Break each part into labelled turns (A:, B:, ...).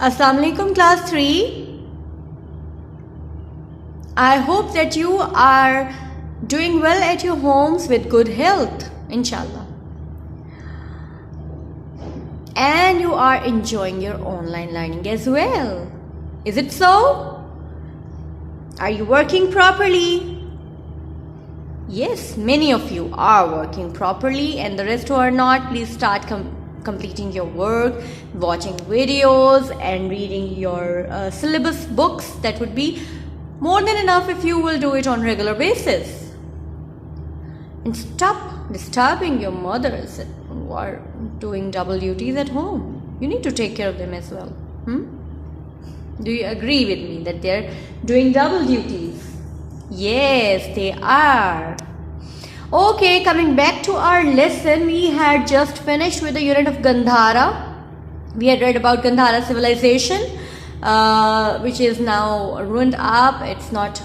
A: Assalamu alaikum class 3. I hope that you are doing well at your homes with good health, inshallah. And you are enjoying your online learning as well. Is it so? Are you working properly? Yes, many of you are working properly, and the rest who are not, please start completing your work, watching videos and reading your syllabus books. That would be more than enough if you will do it on regular basis. And stop disturbing your mothers who are doing double duties at home. You need to take care of them as well. Do you agree with me that they're doing double duties? Yes, they are. Okay, coming back to our lesson, we had just finished with the unit of Gandhara. We had read about Gandhara civilization, which is now ruined up. It's not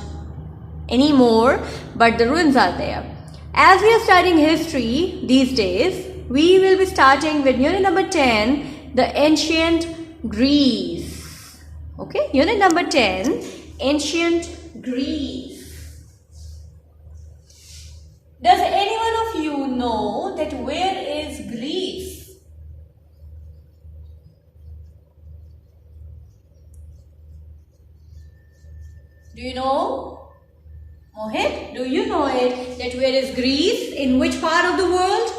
A: anymore, but the ruins are there. As we are studying history these days, we will be starting with unit number 10, the ancient Greece. Okay, unit number 10, ancient Greece. Does any one of you know that where is Greece? Do you know? Mohit, do you know it? That where is Greece? In which part of the world?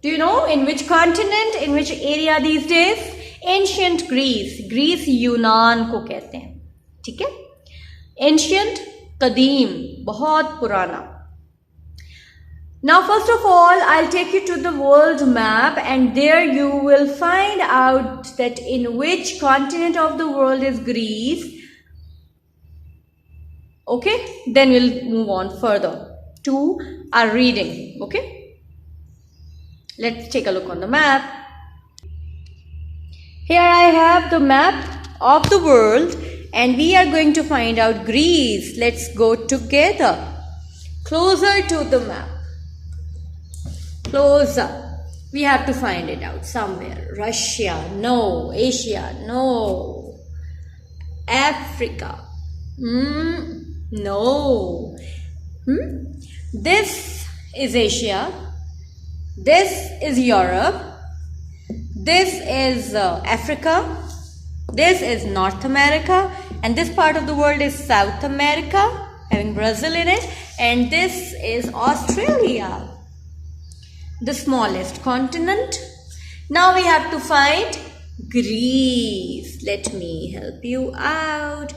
A: Do you know? In which continent? In which area these days? Ancient Greece. Greece यूनान को कहते हैं. ठीक है? Ancient, कदीम, बहुत पुराना. Now first of all, I'll take you to the world map, and there you will find out that in which continent of the world is Greece. Okay, then we'll move on further to our reading. Okay, let's take a look on the map. Here I have the map of the world, and we are going to find out Greece. Let's go together closer to the map. Closer. We have to find it out somewhere. Russia, no. Asia, no. Africa, no. This is Asia. This is Europe. This is Africa. This is North America. And this part of the world is South America, having Brazil in it. And this is Australia, the smallest continent. Now we have to find Greece. Let me help you out.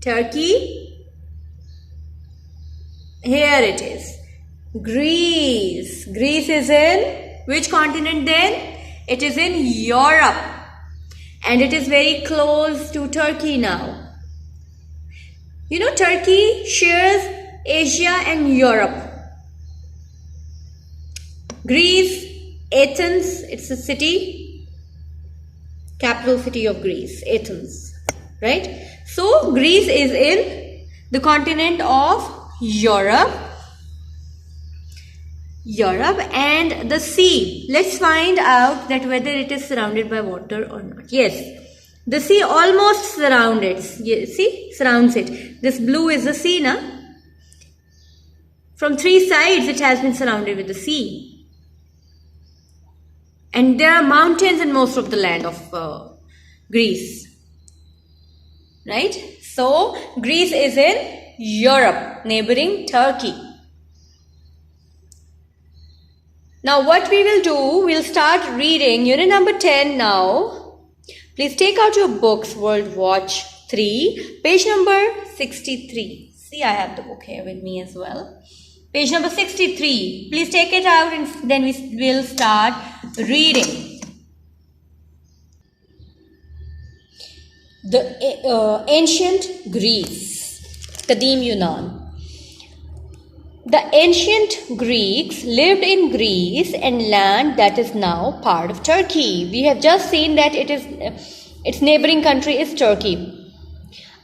A: Turkey. Here it is. Greece. Greece is in which continent then? It is in Europe. And it is very close to Turkey now. You know, Turkey shares Asia and Europe. Greece, Athens, it's a city, capital city of Greece, Athens, right? So, Greece is in the continent of Europe and the sea. Let's find out that whether it is surrounded by water or not. Yes, the sea almost surrounds it. See, surrounds it. This blue is the sea, na? From three sides it has been surrounded with the sea. And there are mountains in most of the land of Greece, right? So, Greece is in Europe, neighboring Turkey. Now, what we will do, we'll start reading unit number 10 now. Please take out your books, World Watch 3, page number 63. See, I have the book here with me as well. Page number 63. Please take it out and then we will start reading. The ancient Greece, Kadim Yunan. The ancient Greeks lived in Greece and land that is now part of Turkey. We have just seen that its neighboring country is Turkey.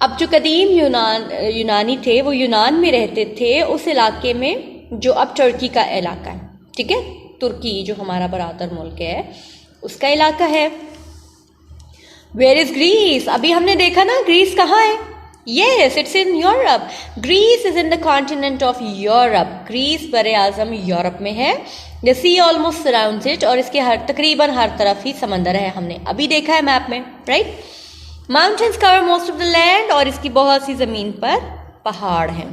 A: अब जो कदीम यूनानी थे वो यूनान में रहते थे, उस इलाके में जो अब टर्की का इलाका है. ठीक है, तुर्की जो हमारा बरातर मुल्क है, उसका इलाका है। Where is Greece? अभी हमने देखा ना ग्रीस कहाँ है। Yes, it's in Europe. Greece is in the continent of Europe. Greece बरे आज़म यूरोप में है। The sea almost surrounds it, और इसके तकरीबन हर तरफ ही समंदर है, हमने अभी देखा है मैप में, right. Mountains cover most of the land, और इसकी बहुत सी जमीन पर पहाड़ हैं।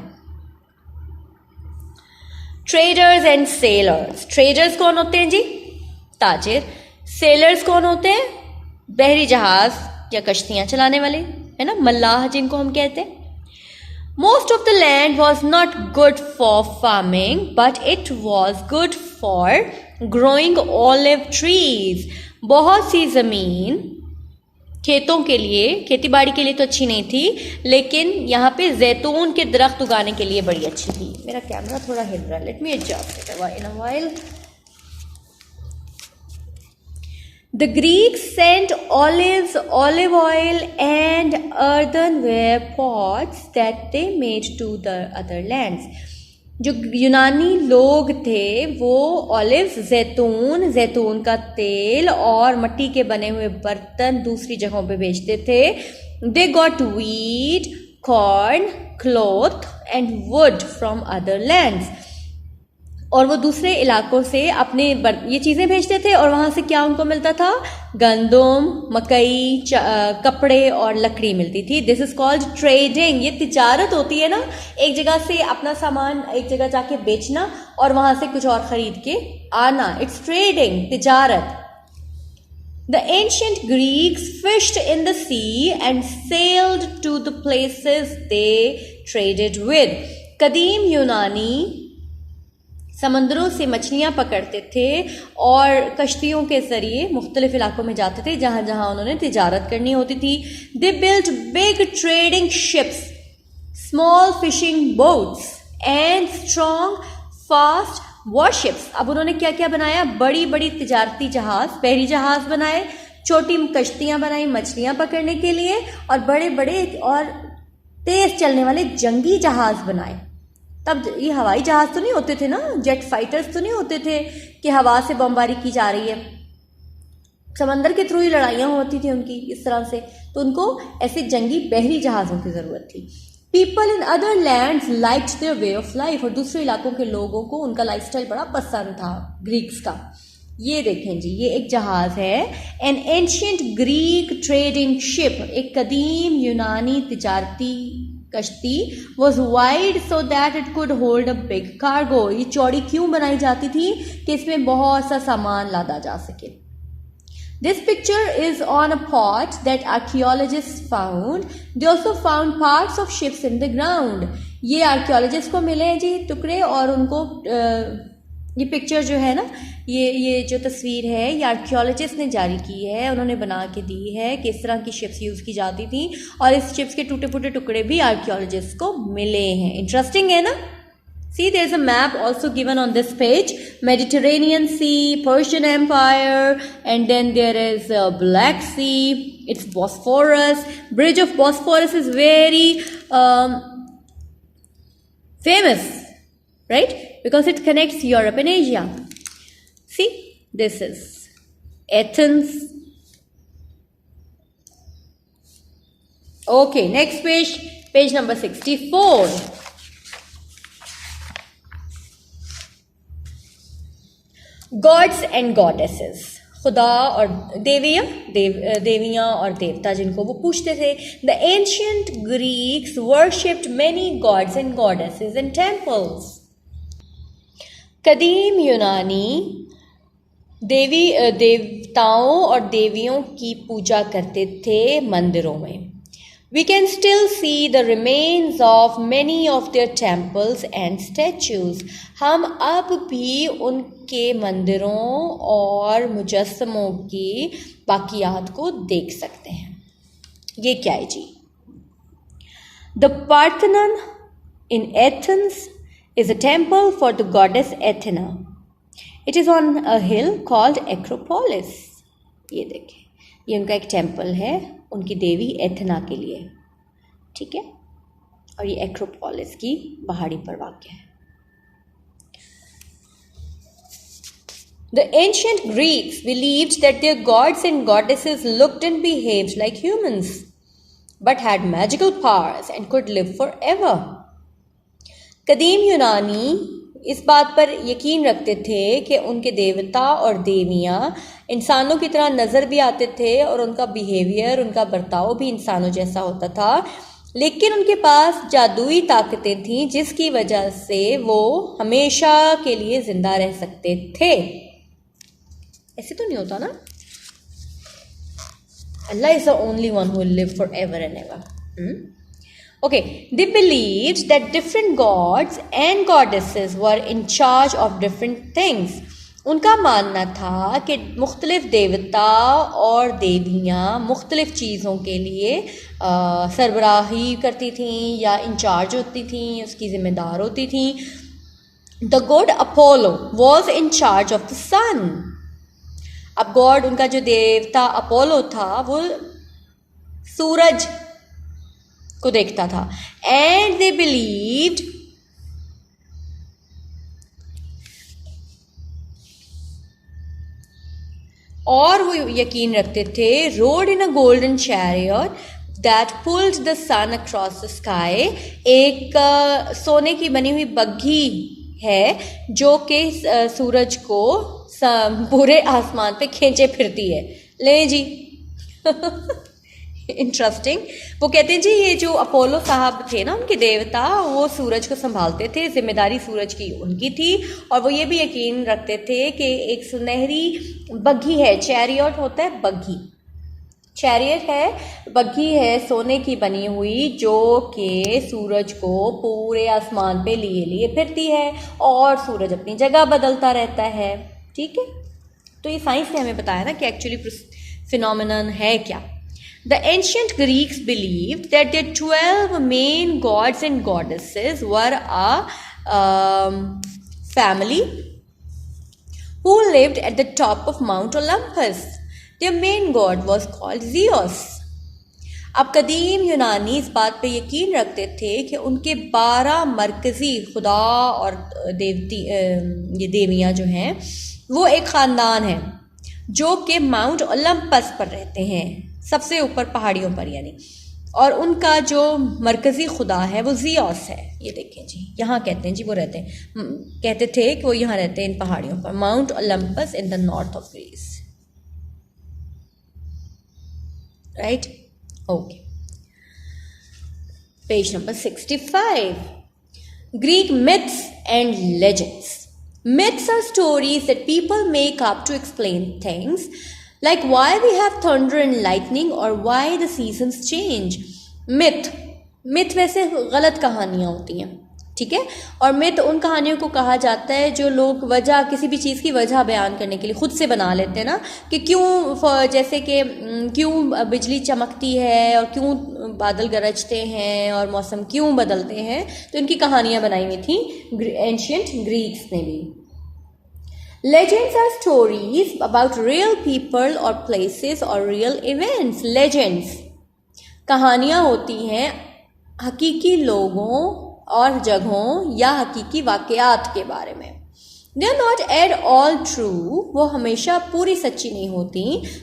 A: Traders and sailors. Traders कौन होते हैं जी? ताजिर। Sailors कौन होते हैं? बहरी जहाज या कश्तियां चलाने वाले, है ना, मल्लाह जिनको हम कहते हैं। Most of the land was not good for farming, but it was good for growing olive trees. बहुत सी जमीन खेतों के लिए, खेती बाड़ी के लिए तो अच्छी नहीं थी, लेकिन यहाँ पे जैतून के दरख्त उगाने के लिए बड़ी अच्छी थी। मेरा कैमरा थोड़ा हिल रहा है, let me adjust it in a while. The Greeks sent olives, olive oil and earthenware pots that they made to the other lands. जो यूनानी लोग थे वो ऑलिव्स, जैतून का तेल और मिट्टी के बने हुए बर्तन दूसरी जगहों पे बेचते थे। They got wheat, corn, cloth and wood from other lands. और वो दूसरे इलाकों से अपने ये चीज़ें भेजते थे, और वहाँ से क्या उनको मिलता था? गंदम, मकई, कपड़े और लकड़ी मिलती थी। This is called trading. ये तिजारत होती है ना, एक जगह से अपना सामान एक जगह जाके बेचना और वहाँ से कुछ और खरीद के आना। इट्स ट्रेडिंग, तिजारत। The ancient Greeks fished in the sea and sailed to the places they traded with. कदीम यूनानी समंदरों से मछलियाँ पकड़ते थे और कश्तियों के ज़रिए मुख्तलिफ इलाकों में जाते थे जहाँ जहाँ उन्होंने तिजारत करनी होती थी। They built big trading ships, small fishing boats and strong fast warships. अब उन्होंने क्या क्या बनाया? बड़ी बड़ी तिजारती जहाज़, बहरी जहाज़ बनाए, छोटी कश्तियाँ बनाई मछलियाँ पकड़ने के लिए, और बड़े बड़े और तेज़ चलने वाले जंगी जहाज़ बनाए। तब ये हवाई जहाज तो नहीं होते थे ना, जेट फाइटर्स तो नहीं होते थे कि हवा से बमबारी की जा रही है, समंदर के थ्रू ही लड़ाइयाँ होती थी उनकी इस तरह से, तो उनको ऐसे जंगी बहरी जहाज़ों की ज़रूरत थी। People in other lands liked their way of life, और दूसरे इलाकों के लोगों को उनका लाइफस्टाइल बड़ा पसंद था ग्रीक्स का। ये देखें जी, ये एक जहाज़ है, N ancient Greek trading ship, एक कदीम यूनानी तिजारती कश्ती, was wide so that it could hold a big cargo. ये चौड़ी क्यों बनाई जाती थी? कि इसमें बहुत सा सामान लादा जा सके। This picture is on a pot that archaeologist found. They also found parts of ships in the ground. ये आर्कियोलॉजिस्ट को मिले हैं जी टुकड़े, और उनको ये पिक्चर जो है ना, ये जो तस्वीर है ये आर्कियोलॉजिस्ट ने जारी की है, उन्होंने बना के दी है कि इस तरह की शिप्स यूज़ की जाती थी, और इस शिप्स के टूटे फूटे टुकड़े भी आर्कियोलॉजिस्ट को मिले हैं। इंटरेस्टिंग है ना। See, there's a map also given on this page. Mediterranean Sea, Persian Empire, and then there is Black Sea. It's Bosphorus. Bridge of Bosphorus is very famous, right? Because it connects Europe and Asia. See, this is Athens. Okay, next page, page number 64. Gods and goddesses, खुदा और देवियाँ और देवता जिनको वो पूछते थे. The ancient Greeks worshipped many gods and goddesses in temples. कदीम यूनानी देवताओं और देवियों की पूजा करते थे मंदिरों में. We can still see the remains of many of their temples and statues. हम अब भी उनके मंदिरों और मुजस्समों की बाकियात को देख सकते हैं. ये क्या है जी? The Parthenon in Athens is a temple for the goddess Athena. It is on a hill called Acropolis. ये देखें, ये उनका एक टेम्पल है उनकी देवी एथेना के लिए, ठीक है. और ये एक्रोपोलिस की पहाड़ी पर वाक़या है. The ancient Greeks believed that their gods and goddesses looked and behaved like humans, but had magical powers and could live forever. कदीम यूनानी इस बात पर यकीन रखते थे कि उनके देवता और देवियाँ इंसानों की तरह नज़र भी आते थे और उनका बिहेवियर, उनका बर्ताव भी इंसानों जैसा होता था, लेकिन उनके पास जादुई ताकतें थीं जिसकी वजह से वो हमेशा के लिए ज़िंदा रह सकते थे। ऐसे तो नहीं होता ना, Allah is the only one who will live forever and ever. Okay, they believed that different gods and goddesses were in charge of different things. उनका मानना था कि मुख्तलिफ देवता और देवियाँ मुख्तलिफ चीज़ों के लिए सरबराही करती थीं या इंचार्ज होती थीं, उसकी ज़िम्मेदार होती थीं। The god Apollo was in charge of the sun. अब गॉड, उनका जो देवता अपोलो था, वो सूरज को देखता था। एंड दे बिलीव्ड और वो यकीन रखते थे, rode in a golden chariot that pulled the sun across the sky, एक सोने की बनी हुई बग्घी है जो कि सूरज को पूरे आसमान पे खींचे फिरती है। ले जी इंटरेस्टिंग। वो कहते हैं जी ये जो अपोलो साहब थे ना, उनके देवता, वो सूरज को संभालते थे, जिम्मेदारी सूरज की उनकी थी, और वो ये भी यकीन रखते थे कि एक सुनहरी बग्घी है, चैरियट होता है बग्घी, चैरियट है, बग्घी है सोने की बनी हुई जो कि सूरज को पूरे आसमान पे लिए लिए फिरती है और सूरज अपनी जगह बदलता रहता है। ठीक है, तो ये साइंस ने हमें बताया ना कि एक्चुअली फिनोमेनन है क्या। The ancient Greeks believed that the 12 main gods and goddesses were a family who lived at the top of Mount Olympus. Their main god was called Zeus. अब कदीम यूनानी इस बात पे यकीन रखते थे कि उनके 12 मरकज़ी खुदा और ये देवियाँ जो हैं वो एक ख़ानदान है जो कि माउंट ओलंपस पर रहते हैं, सबसे ऊपर पहाड़ियों पर यानी, और उनका जो मरकज़ी खुदा है वो ज़ियोस है। ये देखें जी, यहाँ कहते हैं जी वो रहते हैं, कहते थे कि वो यहाँ रहते हैं इन पहाड़ियों पर, Mount Olympus in the north of Greece. Right, okay, page number 65। Greek myths and legends. Myths are stories that people make up to explain things, like why we have thunder and lightning or why the seasons change. myth वैसे गलत कहानियाँ होती हैं, ठीक है, और myth उन कहानियों को कहा जाता है जो लोग वजह, किसी भी चीज़ की वजह बयान करने के लिए खुद से बना लेते हैं ना, कि क्यों, जैसे कि क्यों बिजली चमकती है और क्यों बादल गरजते हैं और मौसम क्यों बदलते हैं, तो इनकी कहानियाँ बनाई हुई थी एंशियंट ग्रीक्स ने भी। Legends are stories about real people or places or real events. Legends कहानियाँ होती हैं हकीकी लोगों और जगहों या हकीकी वाक़यात के बारे में। They are not at all true, वो हमेशा पूरी सच्ची नहीं होती,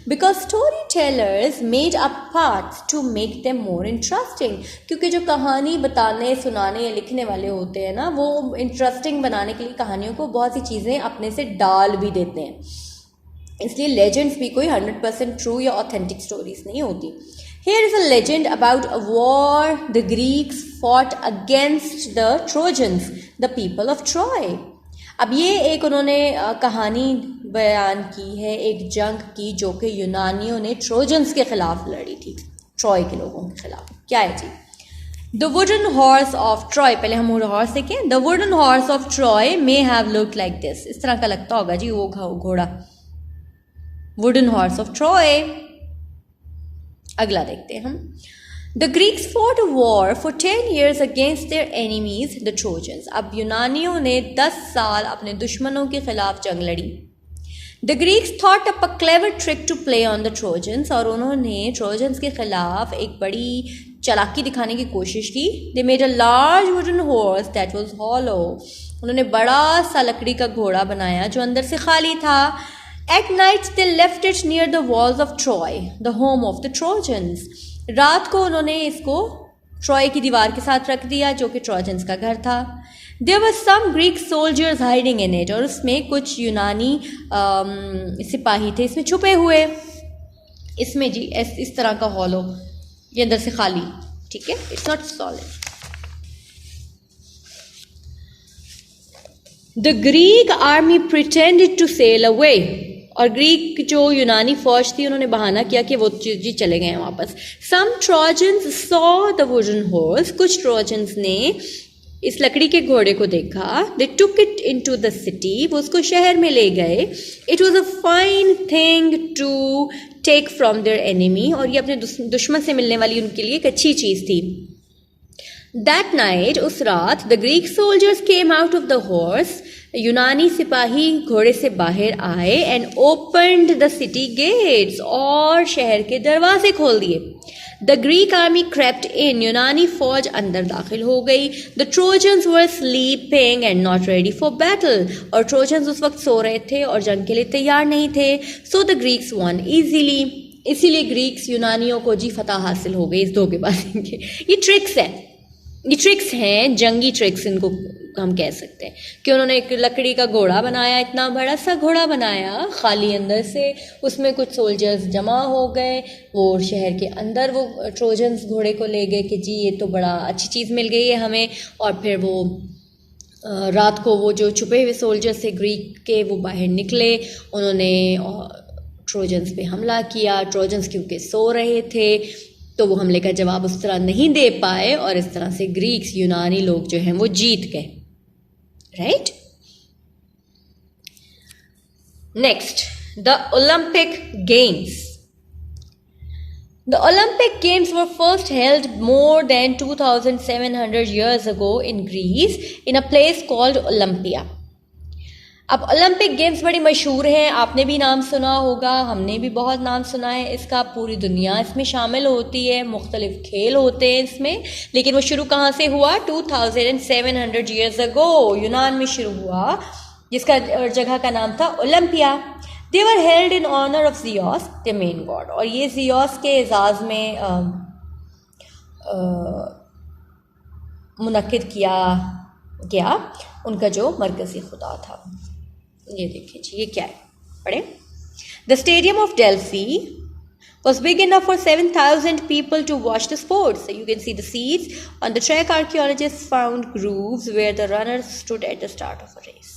A: because storytellers made up parts to make them more interesting. क्योंकि जो कहानी बताने, सुनाने या लिखने वाले होते हैं ना, वो इंटरेस्टिंग बनाने के लिए कहानियों को बहुत सी चीज़ें अपने से डाल भी देते हैं, इसलिए लेजेंड्स भी कोई 100% ट्रू या ऑथेंटिक स्टोरीज नहीं होती। Here is a legend about a war the Greeks fought against the Trojans, the people of Troy. अब ये एक उन्होंने कहानी बयान की है एक जंग की जो कि यूनानियों ने ट्रोजन्स के खिलाफ लड़ी थी, ट्रॉय के लोगों के खिलाफ। क्या है जी? The wooden horse of Troy, पहले हम हॉर्स देखें। The wooden horse of Troy may have looked like this, इस तरह का लगता होगा जी वो घोड़ा, वुडन हॉर्स ऑफ ट्रॉय। अगला देखते हैं हम। The Greeks fought a war for 10 years against their enemies, the Trojans. अब यूनानियों ने 10 साल अपने दुश्मनों के खिलाफ जंग लड़ी। The Greeks thought up a clever trick to play on the Trojans, और उन्होंने ट्रोजन्स के खिलाफ एक बड़ी चालाकी दिखाने की कोशिश की। They made a large wooden horse that was hollow. उन्होंने बड़ा सा लकड़ी का घोड़ा बनाया जो अंदर से खाली था. At night they left it near the walls of Troy, the home of the Trojans. रात को उन्होंने इसको ट्रॉय की दीवार के साथ रख दिया जो कि ट्रोजन्स का घर था. There were some Greek soldiers hiding in it, और उसमें कुछ यूनानी सिपाही थे इसमें छुपे हुए. इसमें जी इस तरह का हॉल हो, ये अंदर से खाली, ठीक है, it's not solid. The Greek army pretended to sail away, और ग्रीक जो यूनानी फौज थी उन्होंने बहाना किया कि वो जी चले गए हैं वापस. Some Trojans saw the wooden horse, कुछ ट्रोजन्स ने इस लकड़ी के घोड़े को देखा. They took it into the city, वो उसको शहर में ले गए. It was a fine thing to take from their enemy, और ये अपने दुश्मन से मिलने वाली उनके लिए एक अच्छी चीज़ थी. That night, उस रात, the Greek soldiers came out of the horse, यूनानी सिपाही घोड़े से बाहर आए, and opened the city gates, और शहर के दरवाजे खोल दिए. The Greek army crept in, यूनानी फौज अंदर दाखिल हो गई. The Trojans were sleeping and not ready for battle, और ट्रोजन्स उस वक्त सो रहे थे और जंग के लिए तैयार नहीं थे. So the Greeks won easily, इसीलिए ग्रीक्स यूनानियों को जी फतह हासिल हो गई इस धोखेबाजी के. ये ट्रिक्स है, ये ट्रिक्स हैं, जंगी ट्रिक्स इनको हम कह सकते हैं कि उन्होंने एक लकड़ी का घोड़ा बनाया, इतना बड़ा सा घोड़ा बनाया खाली अंदर से, उसमें कुछ सोल्जर्स जमा हो गए, वो शहर के अंदर वो ट्रोजन्स घोड़े को ले गए कि जी ये तो बड़ा अच्छी चीज़ मिल गई है हमें. और फिर वो रात को वो जो छुपे हुए सोल्जर्स थे ग्रीक के वो बाहर निकले, उन्होंने ट्रोजन्स पे हमला किया. ट्रोजन्स क्योंकि सो रहे थे तो वो हमले का जवाब उस तरह नहीं दे पाए, और इस तरह से ग्रीक्स यूनानी लोग जो हैं वो जीत गए. Right. Next, the Olympic games. The Olympic Games were first held more than 2,700 years ago in Greece in a place called Olympia. अब ओलंपिक गेम्स बड़ी मशहूर हैं, आपने भी नाम सुना होगा, हमने भी बहुत नाम सुना है इसका. पूरी दुनिया इसमें शामिल होती है, मुख्तलिफ खेल होते हैं इसमें. लेकिन वो शुरू कहाँ से हुआ? 2700 years ago यूनान में शुरू हुआ, जिसका जगह का नाम था Olympia. They were held in honor of Zeus, the main god, और ये Zeus के एजाज़ में मुनक्किद किया गया, उनका जो मरकज़ी खुदा था. ये देखिए जी, ये क्या है, पढ़े. The stadium of Delphi was big enough for 7,000 people to watch the sports. So you can see the seats. On the track, archaeologists found grooves where the runners stood at the start of a race.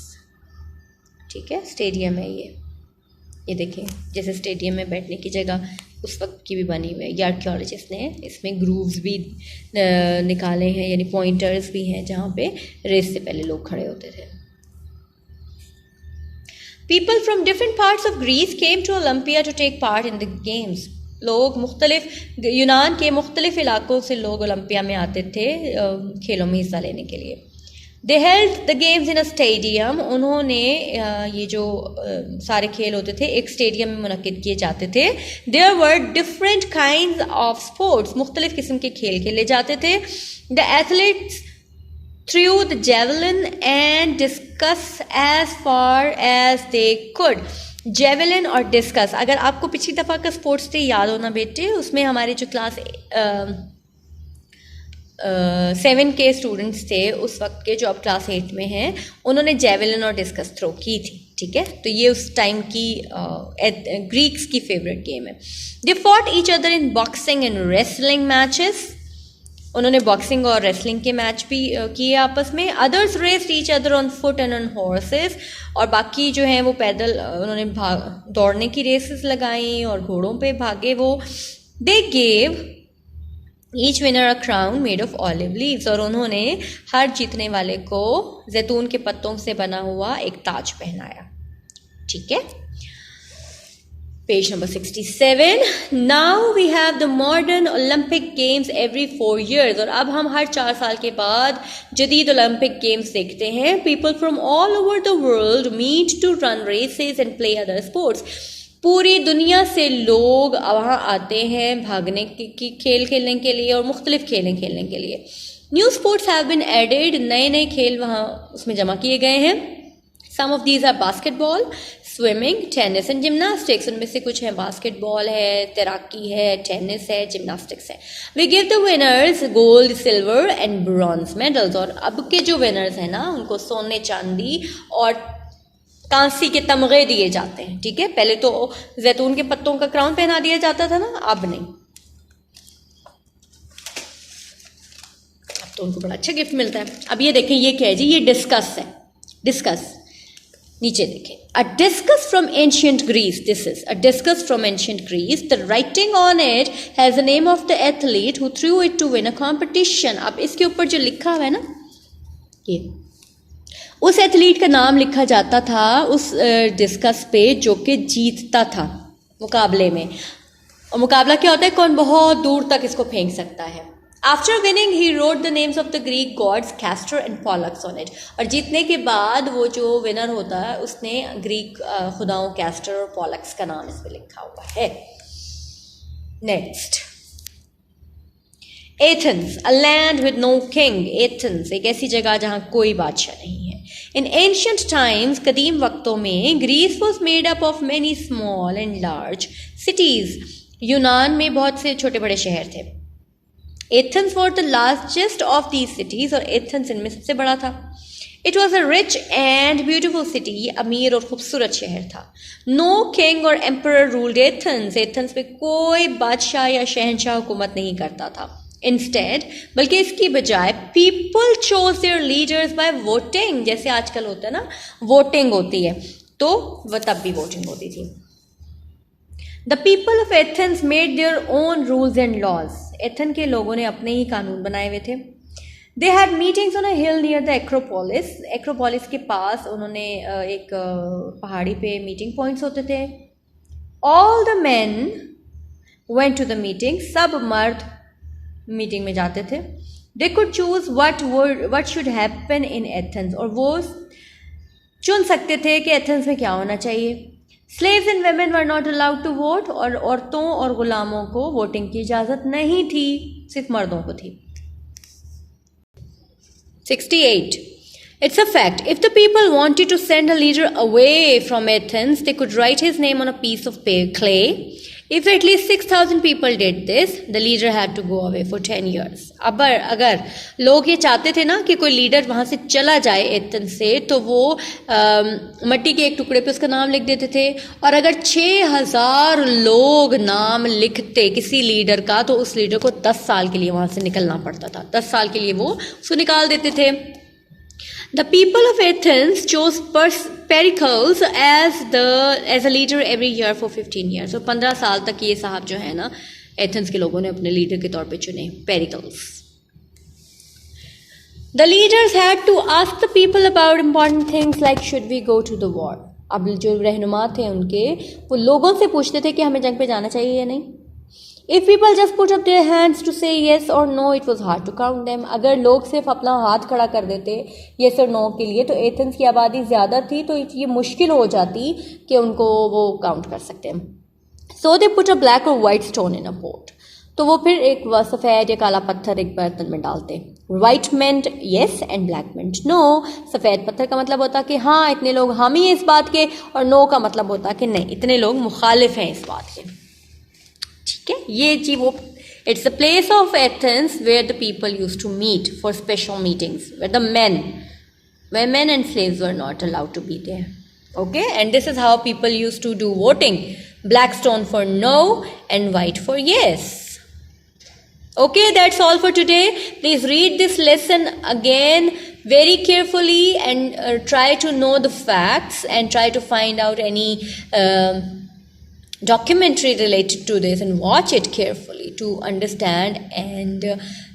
A: ठीक है, stadium है ये देखिए, जैसे stadium में बैठने की जगह उस वक्त की भी बनी हुई है. ये आर्कियोलॉजिस्ट ने इसमें ग्रूव्स भी निकाले हैं, यानी पॉइंटर्स भी हैं जहाँ पे रेस से पहले लोग खड़े होते थे. People from different parts of Greece came to Olympia to take part in the games. लोग मुख्तलिफ यूनान के मुख्तलिफ इलाकों से लोग ओलंपिया में आते थे खेलों में हिस्सा लेने के लिए. They held the games in a stadium. उन्होंने ये जो सारे खेल होते थे एक स्टेडियम में मुनक्किद किए जाते थे. There were different kinds of sports. मुख्तलिफ किस्म के खेल खेले जाते थे. The athletes threw the javelin and discus as far as they could. Javelin और डिस्कस, अगर आपको पिछली दफ़ा का स्पोर्ट्स डे याद होना बेटे, उसमें हमारे जो क्लास 7 के स्टूडेंट्स थे उस वक्त के, जो अब क्लास 8 में हैं, उन्होंने जेवलिन और डिस्कस थ्रो की थी. ठीक है, तो ये उस टाइम की ग्रीक्स की फेवरेट गेम है. They fought each other in boxing and wrestling matches. उन्होंने बॉक्सिंग और रेसलिंग के मैच भी किए आपस में. Others raised each other on foot and on horses. और बाकी जो हैं वो पैदल उन्होंने दौड़ने की रेसेस लगाई और घोड़ों पे भागे वो. They gave each winner a crown made of olive leaves. और उन्होंने हर जीतने वाले को जैतून के पत्तों से बना हुआ एक ताज पहनाया. ठीक है, page number 67. Now we have the modern Olympic games every 4 years. और अब हम हर 4 साल के बाद जदीद ओलंपिक गेम्स देखते हैं. People from all over the world meet to run races and play other sports. पूरी दुनिया से लोग वहाँ आते हैं भागने की खेल खेलने के लिए और मुख्तलिफ खेलें खेलने के लिए. New sports have been added, नए नए खेल वहाँ उसमें जमा किए गए हैं. Some of these are basketball, swimming, tennis and gymnastics. उनमें से कुछ है बास्केटबॉल है, तैराकी है, टेनिस है, जिम्नास्टिक्स है. We give the winners gold, silver and bronze medals. और अब के जो विनर्स हैं ना उनको सोने, चांदी और कांसी के तमगे दिए जाते हैं. ठीक है, पहले तो जैतून के पत्तों का क्राउन पहना दिया जाता था ना, अब नहीं. अब तो उनको बड़ा अच्छा गिफ्ट मिलता है. अब ये देखें, ये क्या है जी, ये डिस्कस है. डिस्कस नीचे देखें. A discus from ancient Greece. This is a discus from ancient Greece. The writing on it has the name of the athlete who threw it to win a competition. अब इसके ऊपर जो लिखा हुआ है ना, ये उस एथलीट का नाम लिखा जाता था उस डिस्कस पे जो कि जीतता था मुकाबले में. और मुकाबला क्या होता है, कौन बहुत दूर तक इसको फेंक सकता है. After winning he wrote the names of the Greek gods Castor and Pollux on it. और जीतने के बाद वो जो विनर होता है उसने ग्रीक खुदाओं कैस्टर और पॉलक्स का नाम इस पे लिखा हुआ है. Next, Athens, a land with no king. Athens एक ऐसी जगह जहां कोई बादशाह नहीं है. इन एंशियंट टाइम्स, कदीम वक्तों में, Greece was made up of many small and large cities. यूनान में बहुत से छोटे बड़े शहर थे. Athens was the largest of these cities. और एथेंस इनमें सबसे बड़ा था. It was a rich and beautiful city. ये अमीर और खूबसूरत शहर था. नो किंग और एम्परर रूल्ड एथेंस. एथेंस पे कोई बादशाह या शहनशाह हुकूमत नहीं करता था. इंस्टेड, बल्कि इसकी बजाय, people chose there leaders by voting. जैसे आजकल होता है ना, वोटिंग होती है, तो वह तब भी वोटिंग होती थी. The people of Athens made their own rules and laws. Athens के लोगों ने अपने ही कानून बनाए हुए थे. They had meetings on a hill near the Acropolis. Acropolis के पास उन्होंने एक पहाड़ी पे मीटिंग पॉइंट्स होते थे. All the men went to the meeting. सब मर्द मीटिंग में जाते थे. They could choose what should happen in Athens. और वो चुन सकते थे कि एथेंस में क्या होना चाहिए. Slaves and women were not allowed to vote. और औरतों और गुलामों को वोटिंग की इजाज़त नहीं थी, सिर्फ मर्दों को थी. 68. It's a fact. If the people wanted to send a leader away from Athens, they could write his name on a piece of clay. If at least 6,000 people did this, the leader had to go away for 10 years. अब अगर लोग ये चाहते थे ना कि कोई leader वहाँ से चला जाए एथेंस से, तो वो मट्टी के एक टुकड़े पे उसका नाम लिख देते थे. और अगर 6,000 लोग नाम लिखते किसी लीडर का, तो उस लीडर को 10 साल के लिए वहाँ से निकलना पड़ता था. 10 साल के लिए वो उसको निकाल देते थे. The people of Athens chose Pericles as a leader every year for 15 years. और 15 साल तक ये साहब जो है ना, एथेंस के लोगों ने अपने लीडर के तौर पे चुने, Pericles. The leaders had to ask the people about important things like should we go to the war. अब जो रहनुमा थे उनके, वो लोगों से पूछते थे कि हमें जंग पे जाना चाहिए या नहीं. If people just put up their hands to say yes or no, it was hard to count them. अगर लोग सिर्फ अपना हाथ खड़ा कर देते yes और no के लिए, तो एथेंस की आबादी ज़्यादा थी, तो ये मुश्किल हो जाती कि उनको वो काउंट कर सकते हैं. So they put a black or white stone in a pot. तो वो फिर एक सफ़ेद या काला पत्थर एक बर्तन में डालते. White meant yes and black meant no. सफ़ेद पत्थर का मतलब होता कि हाँ इतने लोग हामी हैं इस बात के, और no का मतलब होता कि नहीं इतने लोग मुखालिफ हैं इस बात के. ठीक है, ये जी वो it's the place of Athens where the people used to meet for special meetings, where the women and slaves were not allowed to be there. Okay, and this is how people used to do voting. Black stone for no and white for yes. Okay, that's all for today. Please read this lesson again very carefully and try to know the facts and try to find out any documentary related to this and watch it carefully to understand and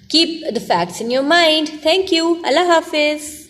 A: keep the facts in your mind. Thank you. Allah Hafiz.